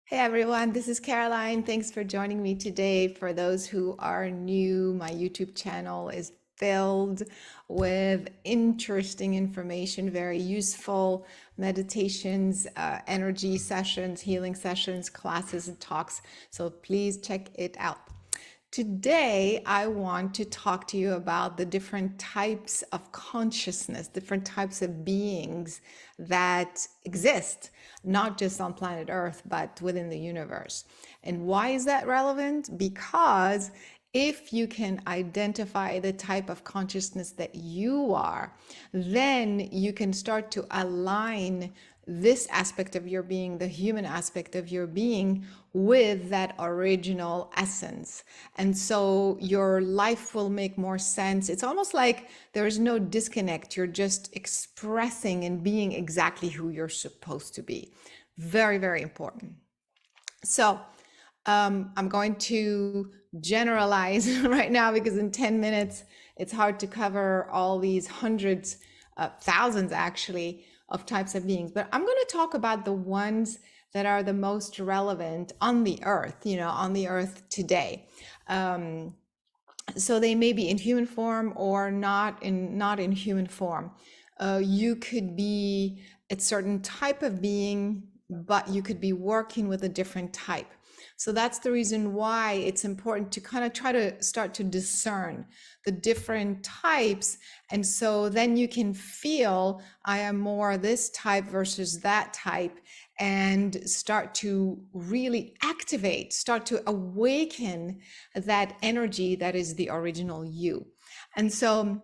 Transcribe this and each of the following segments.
Hey everyone, this is Caroline. Thanks for joining me today. For those who are new, my YouTube channel is filled with interesting information, very useful meditations, energy sessions, healing sessions, classes, and talks. So please check it out. Today, I want to talk to you about the different types of consciousness, different types of beings that exist, not just on planet Earth, but within the universe. And why is that relevant? Because if you can identify the type of consciousness that you are, then you can start to align this aspect of your being, the human aspect of your being, with that original essence. And so your life will make more sense. It's almost like there is no disconnect. You're just expressing and being exactly who you're supposed to be. Very, very important. So I'm going to generalize right now because in 10 minutes, it's hard to cover all these hundreds, thousands actually, of types of beings. But I'm going to talk about the ones that are the most relevant on the earth, on the earth today. So they may be in human form or not in human form. You could be a certain type of being, but you could be working with a different type. So that's the reason why it's important to kind of try to start to discern the different types. And so then you can feel, I am more this type versus that type, and start to really activate, start to awaken that energy that is the original you. And so,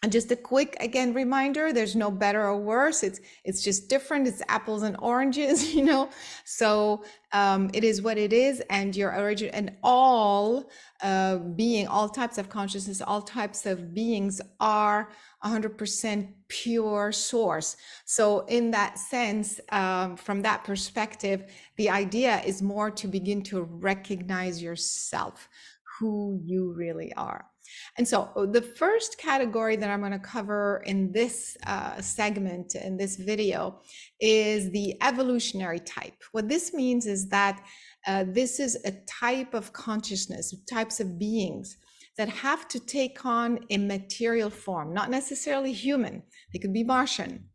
and just a quick, again, reminder, there's no better or worse. It's just different. It's apples and oranges, So it is what it is. And your origin and all being, all types of consciousness, all types of beings are 100% pure source. So in that sense, from that perspective, the idea is more to begin to recognize yourself, who you really are. And so the first category that I'm going to cover in this segment, in this video, is the evolutionary type. What this means is that this is a type of consciousness, types of beings that have to take on a material form, not necessarily human. They could be Martian.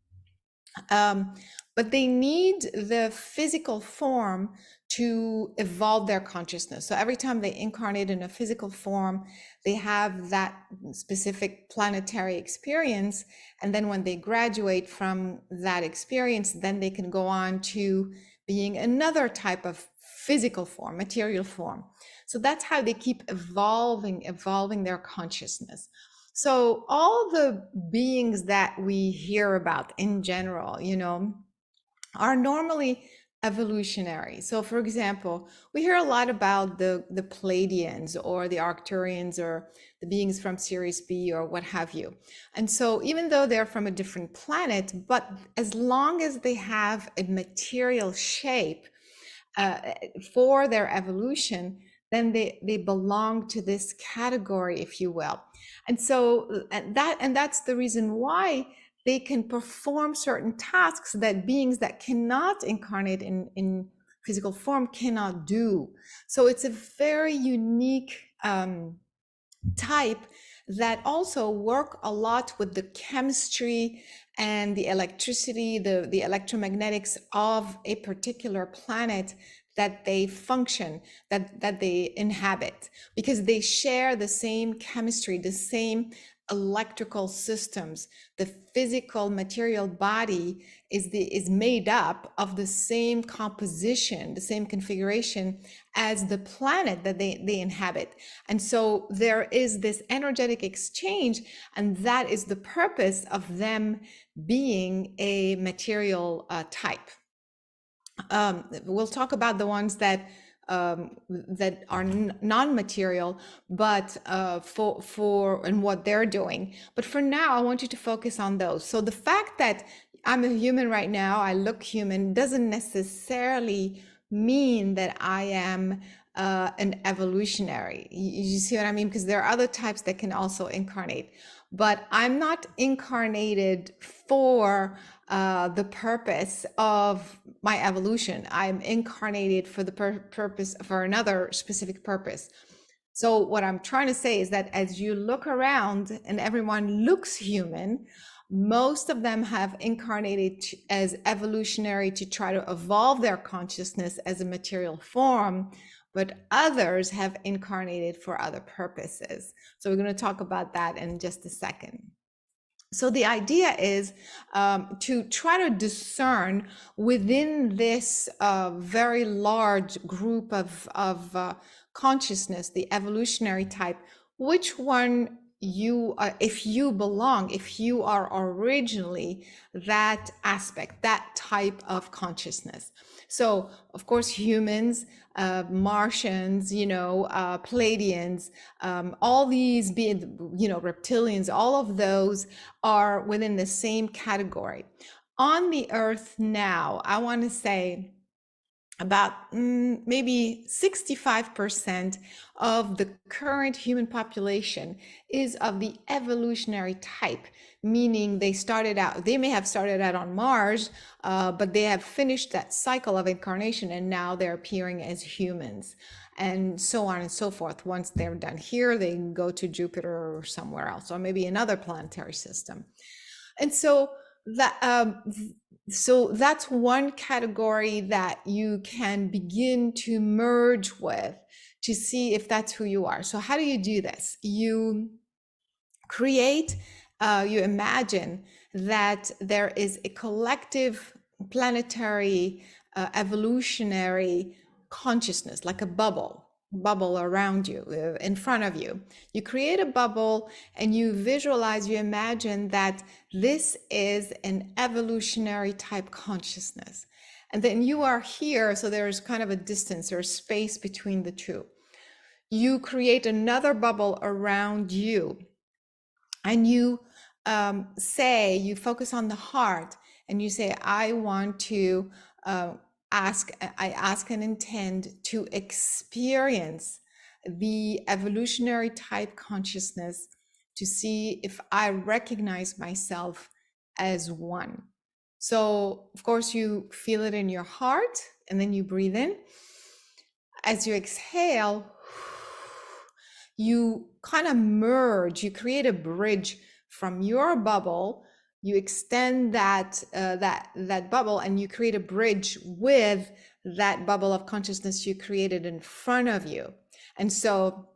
But they need the physical form to evolve their consciousness. So every time they incarnate in a physical form, they have that specific planetary experience. And then when they graduate from that experience, then they can go on to being another type of physical form, material form. So that's how they keep evolving their consciousness. So all the beings that we hear about in general, are normally evolutionary. So for example, we hear a lot about the Pleiadians or the Arcturians or the beings from Sirius B or what have you. And so even though they're from a different planet, but as long as they have a material shape for their evolution, then they belong to this category, if you will. And so that's the reason why they can perform certain tasks that beings that cannot incarnate in physical form cannot do. So it's a very unique type that also work a lot with the chemistry and the electricity, the electromagnetics of a particular planet that they function, that they inhabit, because they share the same chemistry, the same electrical systems. The physical material body is made up of the same composition, the same configuration as the planet that they inhabit. And so there is this energetic exchange, and that is the purpose of them being a material type. We'll talk about the ones that are non-material, but for and what they're doing. But for now, I want you to focus on those. So the fact that I'm a human right now, I look human, doesn't necessarily mean that I am an evolutionary. You see what I mean? Because there are other types that can also incarnate. but I'm not incarnated for the purpose of my evolution. I'm incarnated for the purpose, for another specific purpose. So what I'm trying to say is that as you look around and everyone looks human, most of them have incarnated as evolutionary to try to evolve their consciousness as a material form, but others have incarnated for other purposes. So we're going to talk about that in just a second. So the idea is to try to discern within this very large group of consciousness, the evolutionary type, which one you, if you belong, if you are originally that aspect, that type of consciousness. So, of course, humans, Martians, Pleiadians, all these, reptilians, all of those are within the same category. On the earth now, I want to say about maybe 65% of the current human population is of the evolutionary type, meaning they may have started out on Mars, but they have finished that cycle of incarnation and now they're appearing as humans, and so on and so forth. Once they're done here, they can go to Jupiter or somewhere else, or maybe another planetary system. And so that's one category that you can begin to merge with to see if that's who you are. So how do you do this? You create, you imagine that there is a collective planetary evolutionary consciousness, like a bubble around you, in front of you. You create a bubble and you visualize, you imagine that this is an evolutionary type consciousness. And then you are here, so there's kind of a distance or space between the two. You create another bubble around you, and you you focus on the heart, and you say, I want to I ask and intend to experience the evolutionary type consciousness, to see if I recognize myself as one. So, of course, you feel it in your heart, and then you breathe in. As you exhale, you kind of merge, you create a bridge from your bubble, you extend that bubble, and you create a bridge with that bubble of consciousness you created in front of you. And so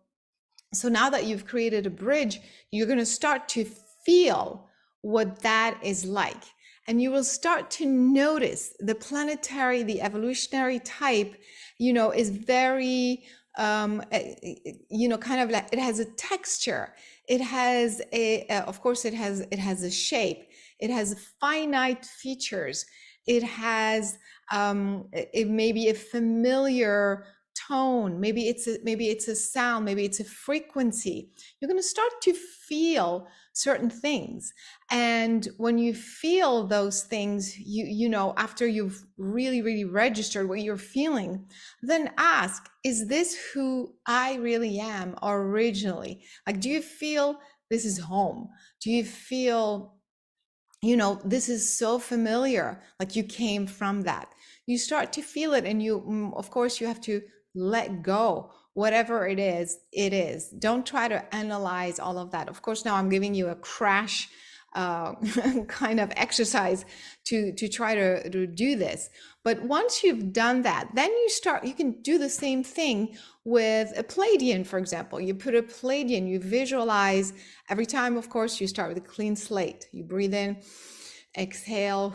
now that you've created a bridge, you're going to start to feel what that is like. And you will start to notice the evolutionary type, is very, kind of like, it has a texture. It has of course, it has a shape. It has finite features. It has, it may be a familiar tone. Maybe it's a sound. Maybe it's a frequency. You're going to start to feel certain things. And when you feel those things, after you've really, really registered what you're feeling, then ask, is this who I really am originally? Like, do you feel this is home? Do you feel, this is so familiar, like you came from that? You start to feel it, and of course, you have to let go. Whatever it is, it is. Don't try to analyze all of that. Of course, now I'm giving you a crash kind of exercise to try to do this. But once you've done that, then you can do the same thing with a Pleiadian, for example. You put a Pleiadian, you visualize every time, of course, you start with a clean slate. You breathe in, exhale,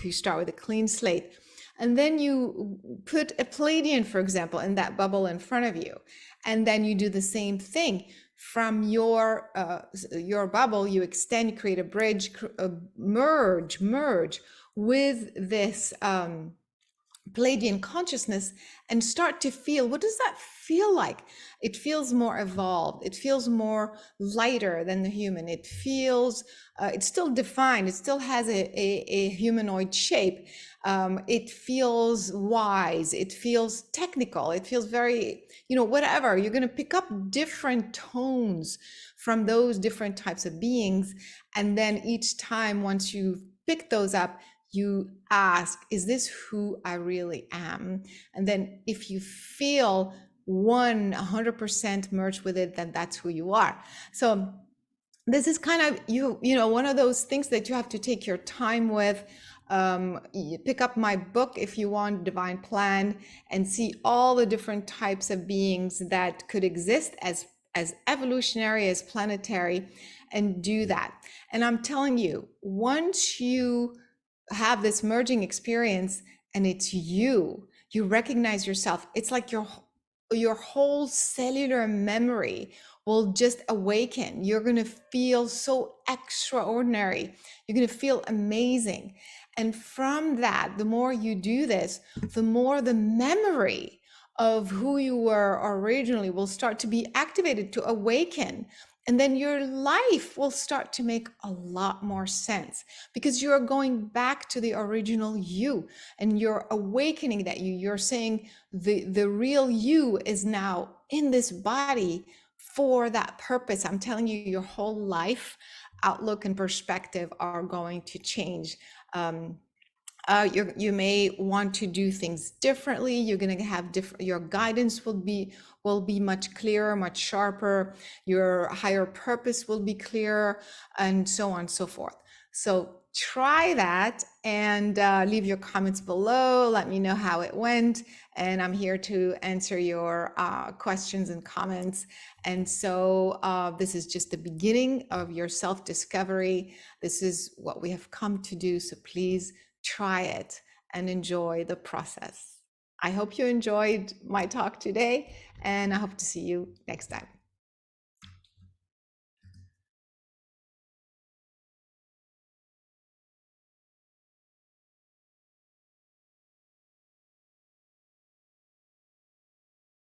you start with a clean slate. And then you put a Pleiadian, for example, in that bubble in front of you. And then you do the same thing. From your bubble, you extend, you create a bridge, merge with this Pleiadian consciousness, and start to feel, what does that feel like? It feels more evolved. It feels more lighter than the human. It feels, it's still defined. It still has a humanoid shape. It feels wise. It feels technical. It feels very, whatever. You're going to pick up different tones from those different types of beings. And then each time, once you pick those up, you ask, is this who I really am? And then if you feel 100% merged with it, then that's who you are. So this is kind of, you know, one of those things that you have to take your time with. You pick up my book if you want, Divine Plan, and see all the different types of beings that could exist as evolutionary, as planetary, and do that. And I'm telling you, once you have this merging experience and it's you recognize yourself, it's like your whole cellular memory will just awaken. You're going to feel so extraordinary. You're going to feel amazing. And from that, the more you do this, the more the memory of who you were originally will start to be activated, to awaken. And then your life will start to make a lot more sense because you're going back to the original you and you're awakening that you're saying the real you is now in this body for that purpose. I'm telling you, your whole life outlook and perspective are going to change. You may want to do things differently. You're going to have different, your guidance will be much clearer, much sharper. Your higher purpose will be clearer, and so on and so forth. So try that and leave your comments below. Let me know how it went. And I'm here to answer your questions and comments. And so this is just the beginning of your self-discovery. This is what we have come to do. So please try it and enjoy the process. I hope you enjoyed my talk today, and I hope to see you next time.